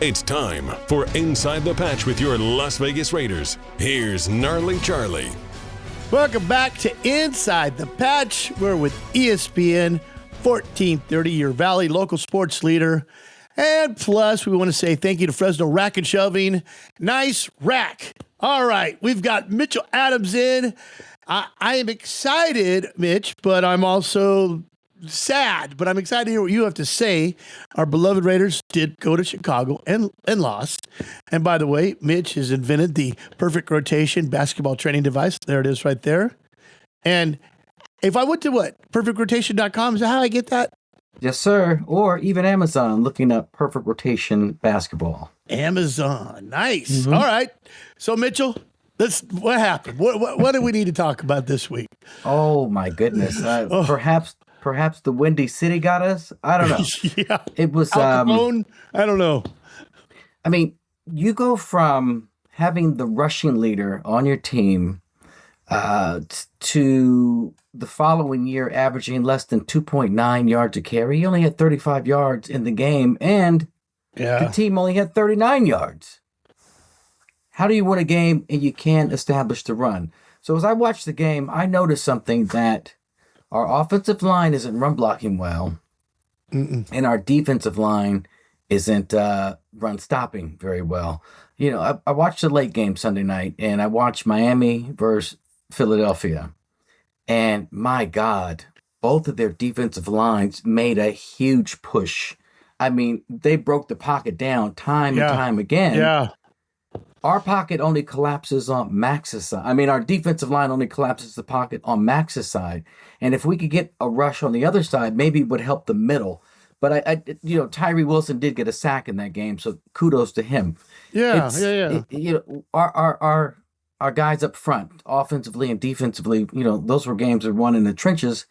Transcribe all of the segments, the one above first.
It's time for Inside the Patch with your Las Vegas Raiders. Here's Gnarley Charley. Welcome back to Inside the Patch. We're with ESPN 1430, your Valley local sports leader. And plus, we want to say thank you to Fresno Rack and Shelving. Nice rack. All right, we've got Mitchell Adams in. I am excited, Mitch, but I'm also sad. But I'm excited to hear what you have to say. Our beloved Raiders did go to Chicago and lost. And by the way, Mitch has invented the perfect rotation basketball training device. There it is right there. And if I went to perfectrotation.com, is that how I get that? Yes, sir. Or even Amazon, looking up Perfect Rotation Basketball. Amazon. Nice. Mm-hmm. All right. So, Mitchell, what happened? What do we need to talk about this week? Oh, my goodness. Perhaps the Windy City got us? I don't know. Yeah. It was... I don't know. I mean, you go from having the rushing leader on your team to the following year averaging less than 2.9 yards a carry. He only had 35 yards in the game, and the team only had 39 yards. How do you win a game and you can't establish the run? So as I watched the game, I noticed something, that our offensive line isn't run blocking well, and our defensive line isn't run stopping very well. You know, I watched the late game Sunday night, and I watched Miami versus Philadelphia. And my God, both of their defensive lines made a huge push. I mean, they broke the pocket down time and time again. Yeah. Our pocket only collapses on Max's side. I mean, our defensive line only collapses the pocket on Max's side. And if we could get a rush on the other side, maybe it would help the middle. But Tyree Wilson did get a sack in that game, so kudos to him. Yeah. Our guys up front, offensively and defensively, those were games that were won in the trenches.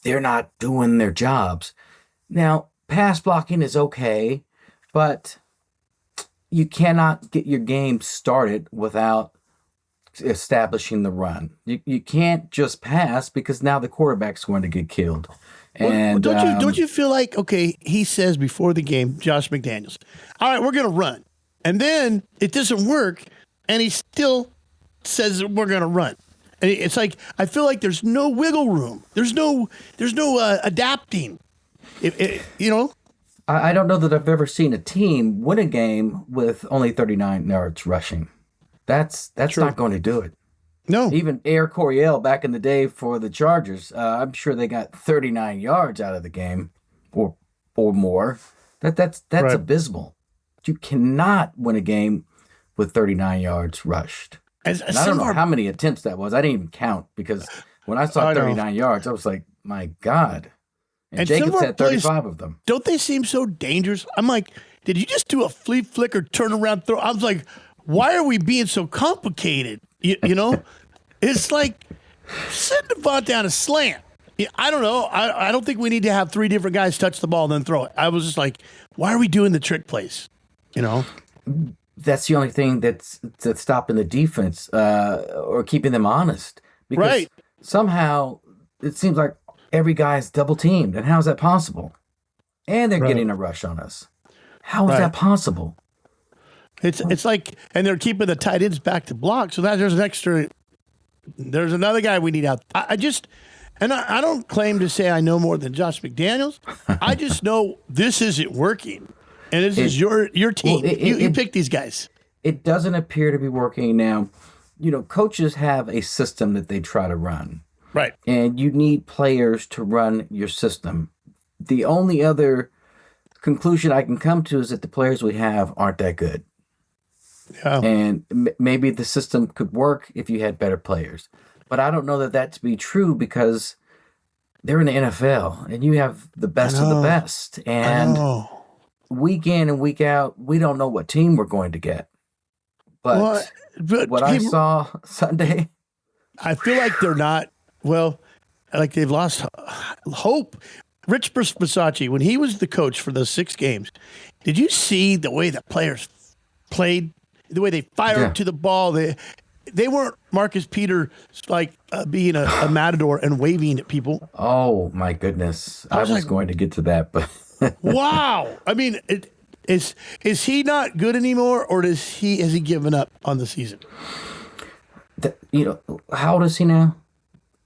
They're not doing their jobs. Now, pass blocking is okay, but you cannot get your game started without establishing the run. You can't just pass, because now the quarterback's going to get killed. And don't you feel like, okay, he says before the game, Josh McDaniels, all right, we're going to run. And then it doesn't work, and he still says we're going to run. And it's like, I feel like there's no wiggle room. There's no adapting. I don't know that I've ever seen a team win a game with only 39 yards rushing. That's not going to do it. No. Even Air Coryell back in the day for the Chargers, I'm sure they got 39 yards out of the game or more. That's right. Abysmal. You cannot win a game with 39 yards rushed. And I don't know how many attempts that was. I didn't even count, because when I saw 39 yards, I was like, my God. And Jacobs had 35 of them. Don't they seem so dangerous? I'm like, did you just do a flea flicker, turn around, throw? I was like, why are we being so complicated? You know? It's like, send the ball down a slant. I don't know. I don't think we need to have three different guys touch the ball and then throw it. I was just like, why are we doing the trick plays? That's the only thing that's stopping the defense or keeping them honest. Because somehow it seems like every guy's double teamed. And how is that possible? And they're getting a rush on us. How is that possible? It's like, and they're keeping the tight ends back to block. So that there's another guy we need out. I don't claim to say I know more than Josh McDaniels. I just know this isn't working. And this is your team. Well, you pick these guys. It doesn't appear to be working now. Coaches have a system that they try to run. Right. And you need players to run your system. The only other conclusion I can come to is that the players we have aren't that good. Yeah. And maybe the system could work if you had better players. But I don't know that to be true, because they're in the NFL and you have the best of the best. And week in and week out, we don't know what team we're going to get. But what I saw Sunday, I feel like they're not, like they've lost hope. Rich Bisaccia, when he was the coach for those 6 games, did you see the way the players played, the way they fired to the ball? They weren't Marcus Peters being a matador and waving at people. Oh, my goodness. I was going to get to that, but... Wow. I mean, Is he not good anymore, or has he given up on the season? How old is he now?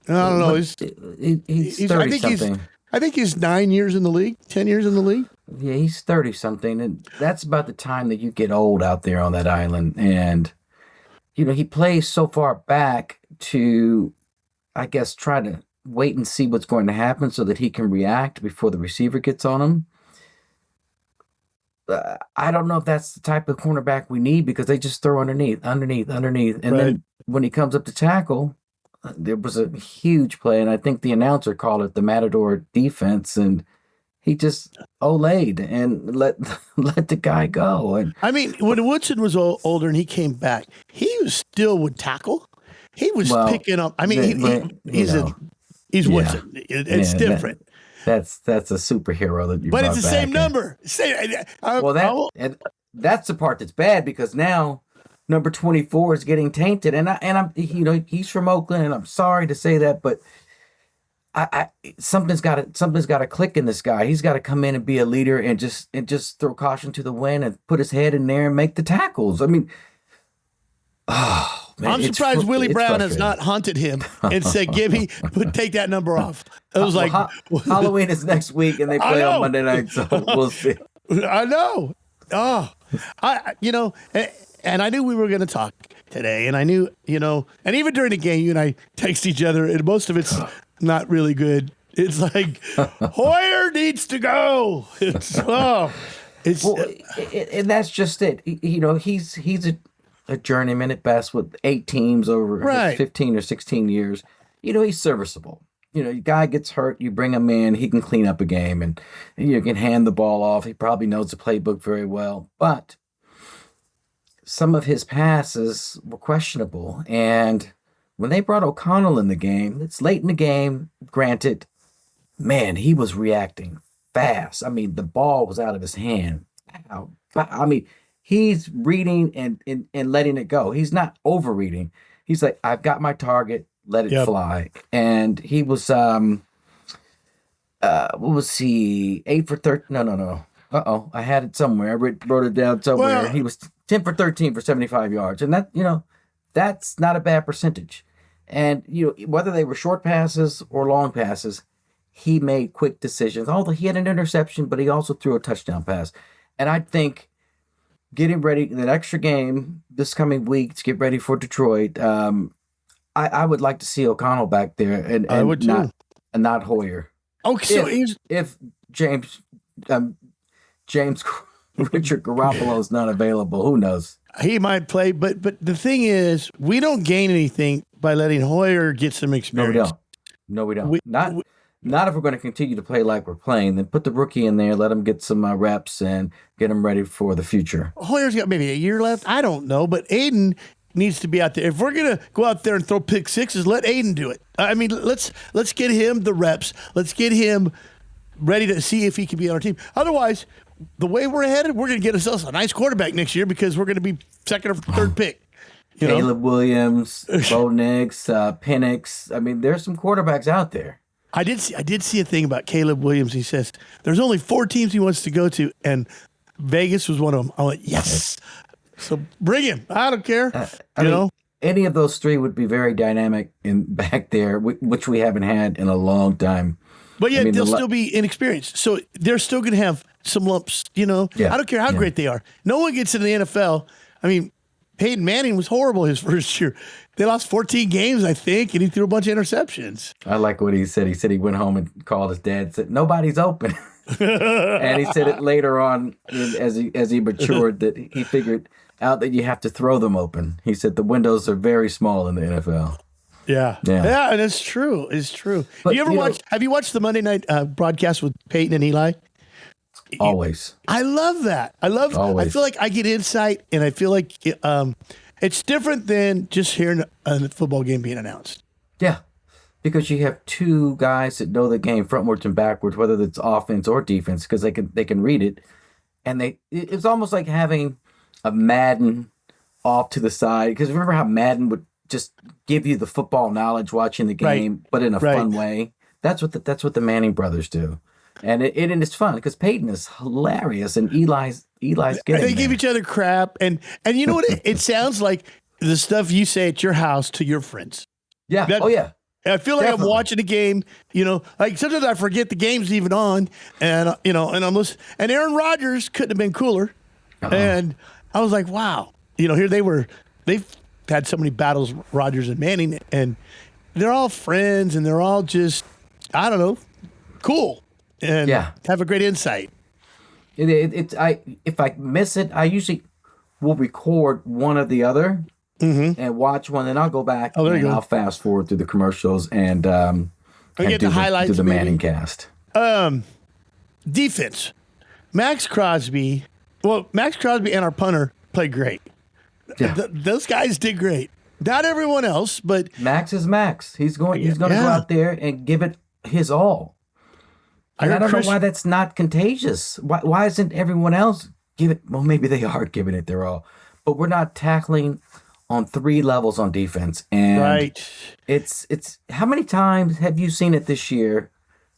I don't know. He's 30-something. I think he's 9 years in the league, 10 years in the league. Yeah, he's 30-something, and that's about the time that you get old out there on that island. And, he plays so far back to, I guess, try to wait and see what's going to happen so that he can react before the receiver gets on him. I don't know if that's the type of cornerback we need, because they just throw underneath. And then when he comes up to tackle, there was a huge play, and I think the announcer called it the Matador defense, and he just olayed and let the guy go. And I mean, when Woodson was older and he came back, he still would tackle. He was picking up. I mean, he's Woodson. It's different. That's a superhero that you. But it's the same in. number. That's the part that's bad, because now number 24 is getting tainted, and I'm he's from Oakland, and I'm sorry to say that, but something's got to click in this guy. He's got to come in and be a leader and just throw caution to the wind and put his head in there and make the tackles. I mean, man, I'm surprised Willie Brown has not hunted him and said, take that number off. It was Halloween is next week, and they play on Monday night, so we'll see. I know. And I knew we were going to talk today, and I knew, and even during the game, you and I text each other, and most of it's not really good. It's like, Hoyer needs to go. And that's just it. He's a journeyman at best with 8 teams over 15 or 16 years. He's serviceable. Your guy gets hurt, you bring him in, he can clean up a game, and you can hand the ball off. He probably knows the playbook very well, but some of his passes were questionable. And when they brought O'Connell in the game, it's late in the game, granted, man, he was reacting fast. I mean, the ball was out of his hand. I mean, he's reading and letting it go. He's not overreading. He's like, I've got my target, let it fly. And he was, what was he, 8 for 13? No. I had it somewhere. I wrote it down somewhere. He was 10 for 13 for 75 yards. And that, that's not a bad percentage. And, whether they were short passes or long passes, he made quick decisions. Although he had an interception, but he also threw a touchdown pass. And I think getting ready in an extra game this coming week to get ready for Detroit, I would like to see O'Connell back there, and I would too. Not Hoyer. Okay, so if James Richard Garoppolo is not available, who knows? He might play, but the thing is, we don't gain anything by letting Hoyer get some experience. No, we don't. Not if we're going to continue to play like we're playing. Then put the rookie in there, let him get some reps, and get him ready for the future. Hoyer's got maybe a year left. I don't know, but Aiden needs to be out there. If we're going to go out there and throw pick sixes, let Aiden do it. I mean, let's get him the reps. Let's get him ready to see if he can be on our team. Otherwise, the way we're headed, we're going to get ourselves a nice quarterback next year, because we're going to be second or third pick. Caleb Williams, Bo Nix, Penix. I mean, there's some quarterbacks out there. I did see a thing about Caleb Williams. He says there's only 4 teams he wants to go to, and Vegas was one of them. I went, yes. So bring him. I don't care. Any of those 3 would be very dynamic back there, which we haven't had in a long time. But yet they'll still be inexperienced. So they're still going to have some lumps, Yeah. I don't care how great they are. No one gets in the NFL. I mean, Peyton Manning was horrible his first year. They lost 14 games, I think, and he threw a bunch of interceptions. I like what he said. He said he went home and called his dad and said, nobody's open. And he said it later on as he matured that he figured out that you have to throw them open. He said the windows are very small in the NFL. Yeah, and it's true. It's true. But, have you watched the Monday night broadcast with Peyton and Eli? Always. I love that. I feel like I get insight, and I feel like it's different than just hearing a football game being announced. Yeah, because you have 2 guys that know the game frontwards and backwards, whether it's offense or defense, because they can read it, and it's almost like having a Madden off to the side. Because remember how Madden would just give you the football knowledge watching the game, but in a fun way. That's what the Manning brothers do. And it's fun because Peyton is hilarious, and Eli's Eli's getting They give there. each other crap. And you know what? It sounds like the stuff you say at your house to your friends. Yeah. Yeah. I feel like Definitely. I'm watching a game, like sometimes I forget the game's even on, and and I'm listening. And Aaron Rodgers couldn't have been cooler. And I was like, wow, here they've had so many battles, Rodgers and Manning, and they're all friends, and they're all just, I don't know, cool, and have a great insight. If I miss it, I usually will record one or the other. And watch one, and I'll go back and I'll fast forward through the commercials and get the highlights, do the Manning cast. Defense. Max Crosby and our punter played great. Yeah. Those guys did great. Not everyone else, but Max is Max. He's going to go out there and give it his all. And I don't know why that's not contagious. Why isn't everyone else well, maybe they are giving it their all, but we're not tackling on 3 levels on defense. And it's how many times have you seen it this year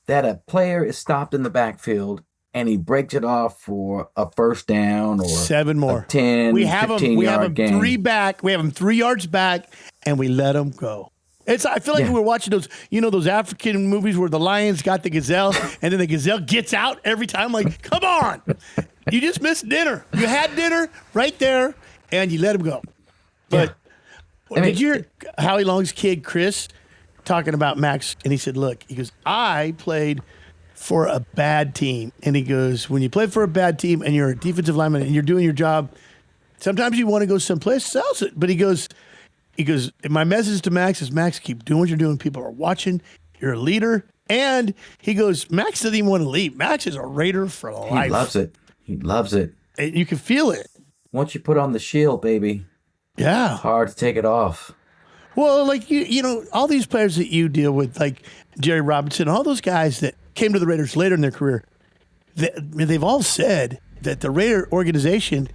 that a player is stopped in the backfield and he breaks it off for a first down or 7 more, 10, we have 15 him, we yard have him game. 3 back. We have him 3 yards back, and we let him go. I feel like we're watching those, those African movies where the lions got the gazelle, and then the gazelle gets out every time. Like, come on, you just missed dinner. You had dinner right there, and you let him go. But did you hear Howie Long's kid, Chris, talking about Max? And he said, look, I played for a bad team. And he goes, when you play for a bad team and you're a defensive lineman and you're doing your job, sometimes you want to go someplace else. But he goes, my message to Max is, Max, keep doing what you're doing. People are watching. You're a leader. And he goes, Max doesn't even want to leave. Max is a Raider for life. He loves it. And you can feel it. Once you put on the shield, baby. Yeah. It's hard to take it off. Well, like, all these players that you deal with, like Jerry Robinson, all those guys that came to the Raiders later in their career, they've all said that the Raider organization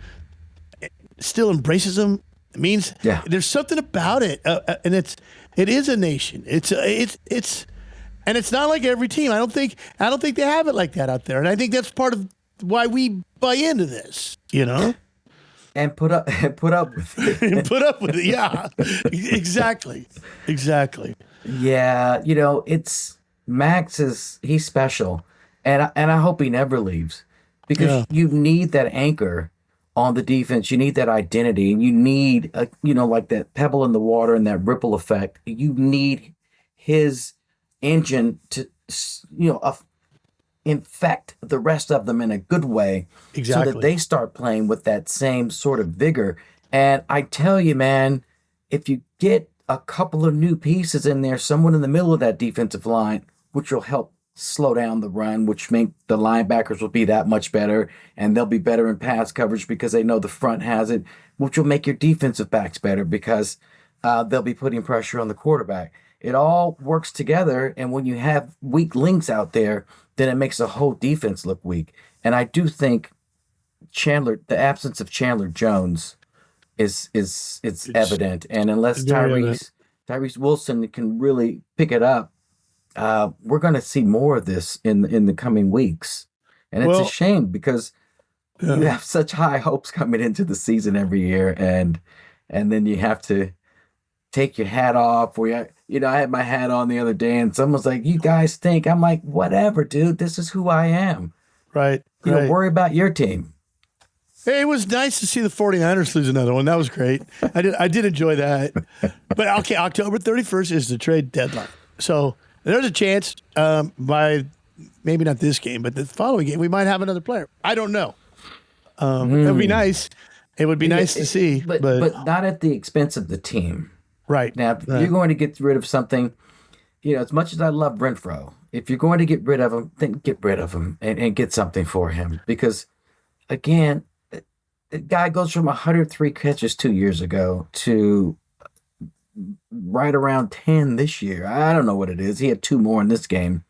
still embraces them. It means there's something about it, and it is a nation. It's and it's not like every team. I don't think they have it like that out there, and I think that's part of why we buy into this. And put up with it. And put up with it. Yeah, exactly. Yeah, it's Max he's special, and I hope he never leaves, because you need that anchor on the defense. You need that identity, and you need like that pebble in the water and that ripple effect. You need his engine to infect the rest of them in a good way, so that they start playing with that same sort of vigor. And I tell you, man, if you get a couple of new pieces in there, someone in the middle of that defensive line, which will help slow down the run, which make the linebackers will be that much better, and they'll be better in pass coverage because they know the front has it, which will make your defensive backs better because they'll be putting pressure on the quarterback. It all works together, and when you have weak links out there, then it makes the whole defense look weak. And I do think the absence of Chandler Jones is evident. And unless Tyrese Wilson can really pick it up, we're going to see more of this in the coming weeks. And it's a shame, because you have such high hopes coming into the season every year, and then you have to take your hat off. I had my hat on the other day, and someone's like, "You guys think?" I'm like, "Whatever, dude. This is who I am." Right. Worry about your team. Hey, it was nice to see the 49ers lose another one. That was great. I did enjoy that. But okay, October 31st is the trade deadline. So there's a chance by maybe not this game, but the following game, we might have another player. I don't know. It would be nice. It would be nice to see. But not at the expense of the team. Right. Now, if you're going to get rid of something, as much as I love Renfro, if you're going to get rid of him, then get rid of him and get something for him. Because, again, the guy goes from 103 catches 2 years ago to right around 10 this year. I don't know what it is. He had 2 more in this game.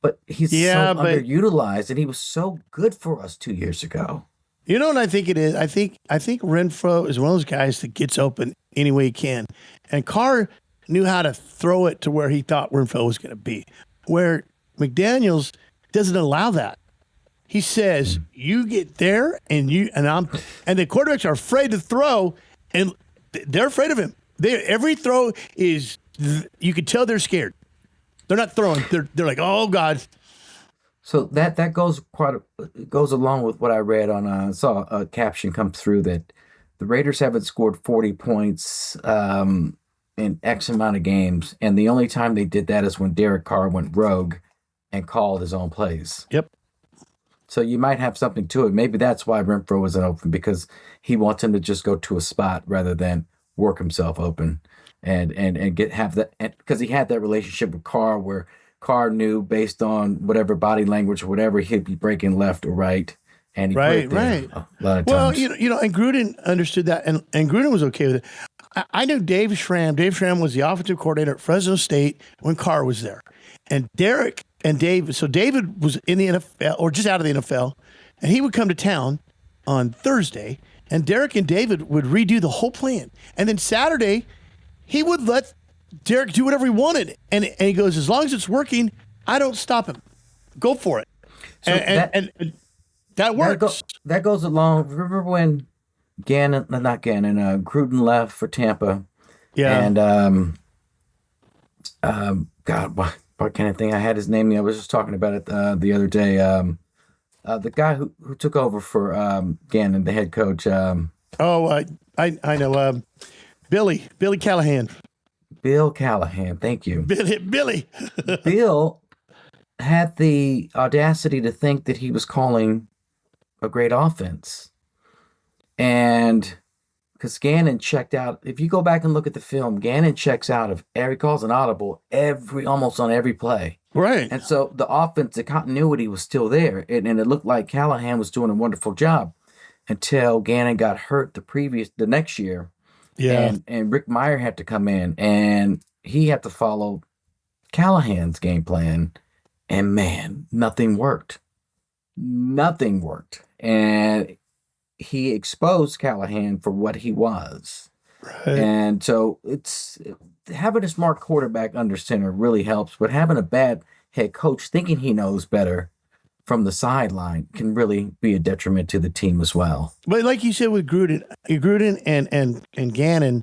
But he's underutilized, and he was so good for us 2 years ago. You know what I think it is? I think Renfro is one of those guys that gets open any way he can. And Carr knew how to throw it to where he thought Renfro was going to be, where McDaniels doesn't allow that. He says, you get there and the quarterbacks are afraid to throw, and they're afraid of him. Every throw is, you can tell they're scared. They're not throwing. They're like, oh God. So that goes goes along with what I read on. I saw a caption come through that the Raiders haven't scored 40 points in X amount of games, and the only time they did that is when Derek Carr went rogue and called his own plays. Yep. So you might have something to it. Maybe that's why Renfro wasn't open, because he wants him to just go to a spot rather than work himself open and have that, because he had that relationship with Carr where Carr knew based on whatever body language or whatever, he'd be breaking left or right. And he right. A lot of times. Well, and Gruden understood that, and Gruden was okay with it. I knew Dave Schramm. Dave Schramm was the offensive coordinator at Fresno State when Carr was there. And Derek and Dave, so David was in the NFL, or just out of the NFL, and he would come to town on Thursday, and Derek and David would redo the whole plan. And then Saturday, he would let Derek do whatever he wanted. And he goes, as long as it's working, I don't stop him. Go for it. So and that works. That goes along. Remember when Gruden left for Tampa? Yeah. And God, what kind of thing? I had his name. I was just talking about it the other day. The guy who took over for Gannon, the head coach. I know. Billy Callahan. Bill Callahan. Thank you. Billy. Bill had the audacity to think that he was calling a great offense. And because Gannon checked out, if you go back and look at the film, Gannon checks out he calls an audible almost on every play. Right. And so the offense, the continuity was still there. And it looked like Callahan was doing a wonderful job until Gannon got hurt the next year. Yeah. And Rick Meyer had to come in and he had to follow Callahan's game plan. And man, nothing worked. And he exposed Callahan for what he was. Right. And so it's having a smart quarterback under center really helps, but having a bad head coach thinking he knows better from the sideline can really be a detriment to the team as well. But like you said with Gruden and Gannon,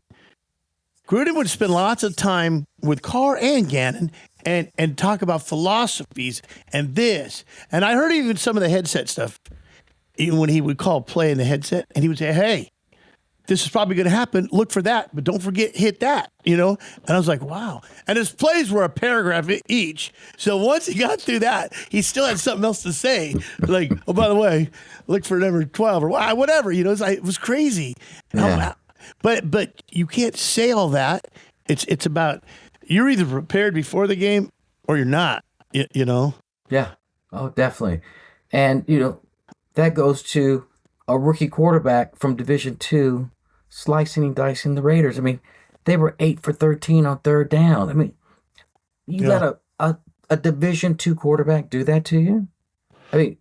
Gruden would spend lots of time with Carr and Gannon and talk about philosophies and this. And I heard even some of the headset stuff, even when he would call play in the headset, and he would say, hey, this is probably going to happen. Look for that, but don't forget, hit that, And I was like, wow. And his plays were a paragraph each. So once he got through that, he still had something else to say. Like, oh, by the way, look for number 12 or whatever. It was crazy. Yeah. But you can't say all that. It's about you're either prepared before the game or you're not, Yeah. Oh, definitely. And, that goes to a rookie quarterback from Division II slicing and dicing the Raiders. I mean, they were 8 for 13 on third down. I mean, you let a Division II quarterback do that to you? I mean,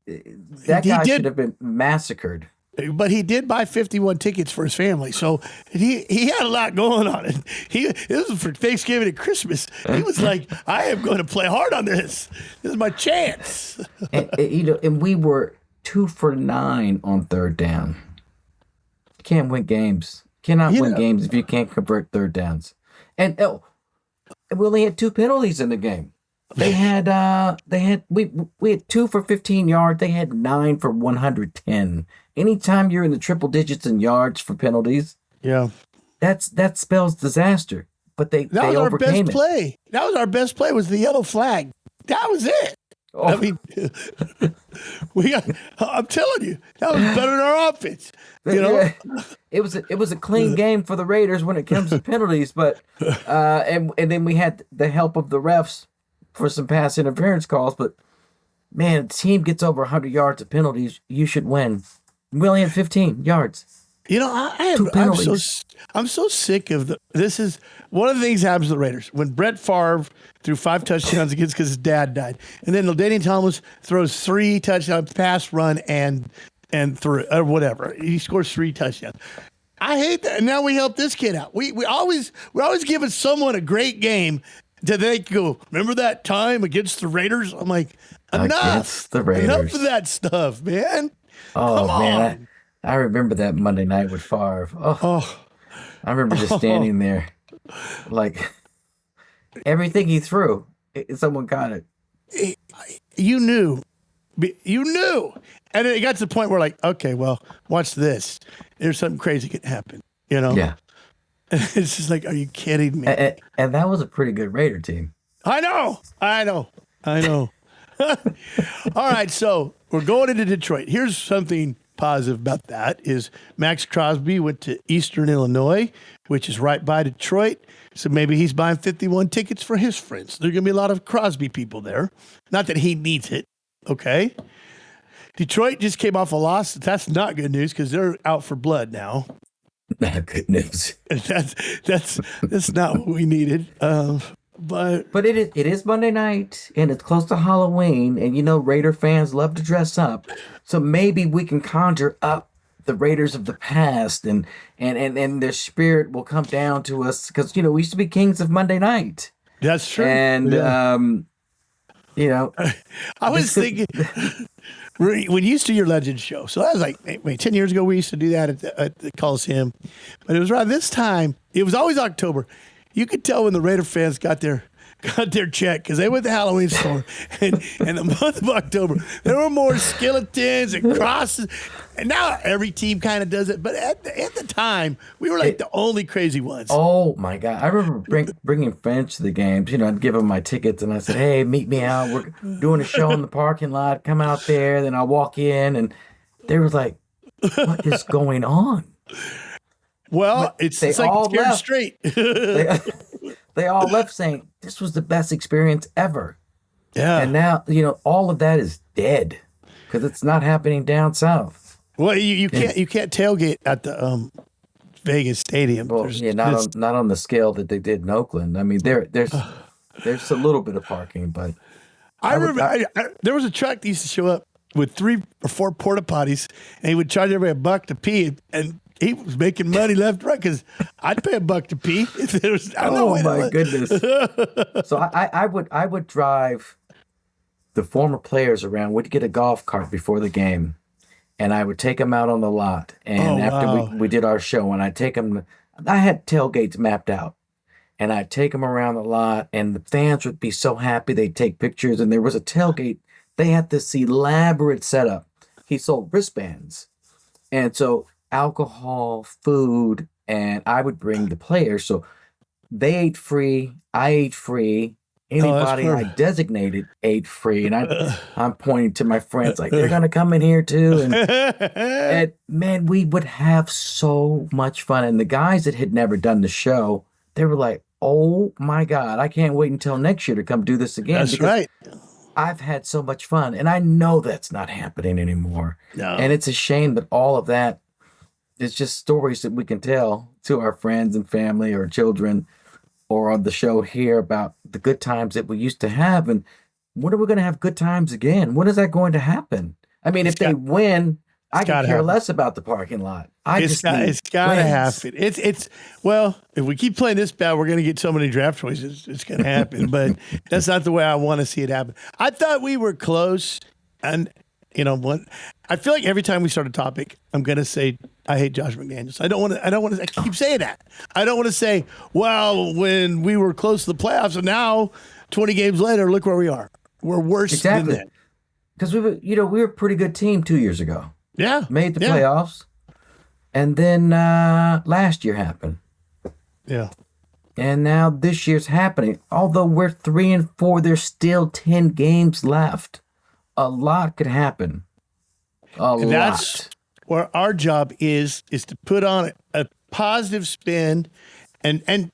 that guy should have been massacred. But he did buy 51 tickets for his family, so he had a lot going on. And this was for Thanksgiving and Christmas. He was like, I am going to play hard on this. This is my chance. And we were 2 for 9 on third down. You can't win games. Cannot win games if you can't convert third downs. And we only had 2 penalties in the game. We had 2 for 15 yards. They had 9 for 110. Anytime you're in the triple digits in yards for penalties, that spells disaster. But they overcame it. That was our best play. Was the yellow flag. That was it. Oh. I mean, I'm telling you, that was better than our offense. It was a clean game for the Raiders when it comes to penalties, but and then we had the help of the refs for some pass interference calls. But man, a team gets over 100 yards of penalties, you should win. We only had 15 yards. I'm so sick of this is one of the things that happens to the Raiders. When Brett Favre threw 5 touchdowns against because his dad died. And then LaDainian Thomas throws 3 touchdowns, pass, run, and through or whatever. He scores 3 touchdowns. I hate that. And now we help this kid out. We always giving someone a great game. did they go, remember that time against the Raiders? I'm like, enough. The Raiders. Enough of that stuff, man. Oh, Come man. on. I remember that Monday night with Favre. I remember just standing there like everything he threw, someone got it. You knew. And it got to the point where like, okay, well, watch this. There's something crazy can happen, Yeah. It's just like, are you kidding me? And that was a pretty good Raider team. I know. All right, so we're going into Detroit. Here's something positive about that is Max Crosby went to Eastern Illinois, which is right by Detroit. So maybe he's buying 51 tickets for his friends. There's going to be a lot of Crosby people there. Not that he needs it, okay? Detroit just came off a loss. That's not good news because they're out for blood now. Not good news. That's not what we needed. But it is Monday night and it's close to Halloween, and Raider fans love to dress up. So maybe we can conjure up the Raiders of the past and their spirit will come down to us because we used to be kings of Monday night. That's true. And I was thinking when you used to your Legends show. So that was like 10 years ago. We used to do that at the Coliseum, but it was around this time. It was always October. You could tell when the Raider fans got their check because they went to the Halloween store, and in the month of October there were more skeletons and crosses, and now every team kind of does it. But at the time, we were like the only crazy ones. Oh my God! I remember bringing friends to the games. I'd give them my tickets, and I said, "Hey, meet me out. We're doing a show in the parking lot. Come out there." Then I walk in, and they were like, "What is going on?" Well, it's like scared straight. They all left saying this was the best experience ever. Yeah. And now, all of that is dead because it's not happening down south. Well, you can't tailgate at the Vegas Stadium. Well, not on the scale that they did in Oakland. I mean, there's a little bit of parking, but I remember there was a truck that used to show up with 3 or 4 porta potties, and he would charge everybody $1 to pee, and he was making money left, right, because I'd pay $1 to pee if there was. Oh my goodness! So I would drive the former players around. We'd get a golf cart before the game, and I would take them out on the lot. And after we did our show, and I'd take them. I had tailgates mapped out, and I'd take them around the lot, and the fans would be so happy. They'd take pictures, and there was a tailgate. They had this elaborate setup. He sold wristbands, and so alcohol, food, and I would bring the players. So they ate free, I ate free. Anybody I designated ate free. And I'm pointing to my friends like, they're going to come in here too. And man, we would have so much fun. And the guys that had never done the show, they were like, oh my God, I can't wait until next year to come do this again. That's right. I've had so much fun. And I know that's not happening anymore. No. And it's a shame that all of that, it's just stories that we can tell to our friends and family or children or on the show here about the good times that we used to have. And when are we going to have good times again? When is that going to happen? I mean, if they win, I could care less about the parking lot. It's got to happen. It's well, if we keep playing this bad, we're going to get so many draft choices. It's going to happen. But that's not the way I want to see it happen. I thought we were close. And what? I feel like every time we start a topic, I'm going to say, I hate Josh McDaniels. I don't want to, I keep saying that. I don't want to say, well, when we were close to the playoffs and now 20 games later, look where we are. We're worse than that. Because we were a pretty good team 2 years ago. Yeah. Made the playoffs. And then last year happened. Yeah. And now this year's happening. Although we're 3-4, there's still 10 games left. A lot could happen. That's where our job is to put on a positive spin, and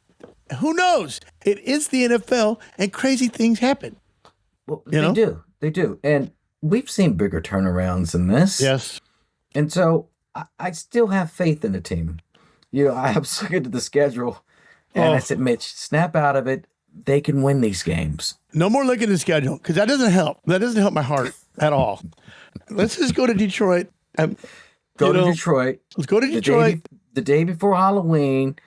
who knows? It is the NFL, and crazy things happen. Well, they do, and we've seen bigger turnarounds than this. Yes, and so I still have faith in the team. I was looking at the schedule, and I said, Mitch, snap out of it. They can win these games. No more looking at the schedule because that doesn't help. That doesn't help my heart at all. Let's just go to Detroit. Go to Detroit. Let's go to Detroit. The day before Halloween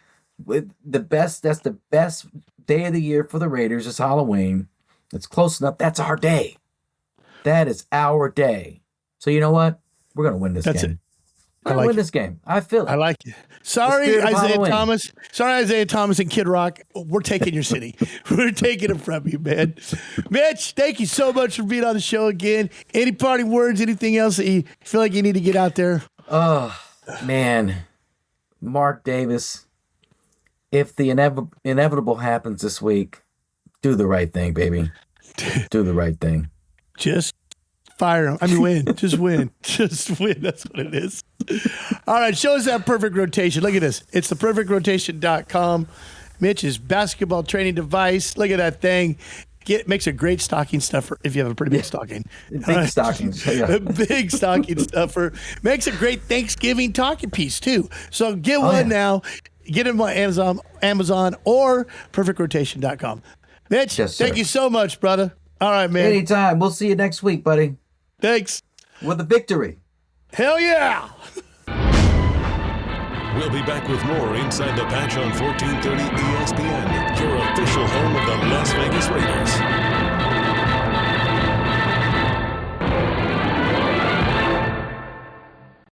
with the best. That's the best day of the year for the Raiders is Halloween. It's close enough. That's our day. That is our day. So you know what? We're going to win this game. We're going to win this game. I feel it. I like it. Sorry, Isaiah Thomas. Sorry, Isaiah Thomas and Kid Rock. We're taking your city. We're taking it from you, man. Mitch, thank you so much for being on the show again. Any parting words, anything else that you feel like you need to get out there? Oh, man. Mark Davis, if the inevitable happens this week, do the right thing, baby. Do the right thing. Just fire him. I mean, win. Just win. Just win. That's what it is. All right. Show us that perfect rotation. Look at this. It's theperfectrotation.com. Mitch's basketball training device. Look at that thing. Makes a great stocking stuffer if you have a pretty big stocking. Big stockings. Yeah. A big stocking stuffer. Makes a great Thanksgiving talking piece, too. So get one now. Get them on Amazon or perfectrotation.com. Mitch, thank you so much, brother. All right, man. Anytime. We'll see you next week, buddy. Thanks. With a victory. Hell yeah. We'll be back with more Inside the Patch on 1430 ESPN, your official home of the Las Vegas Raiders.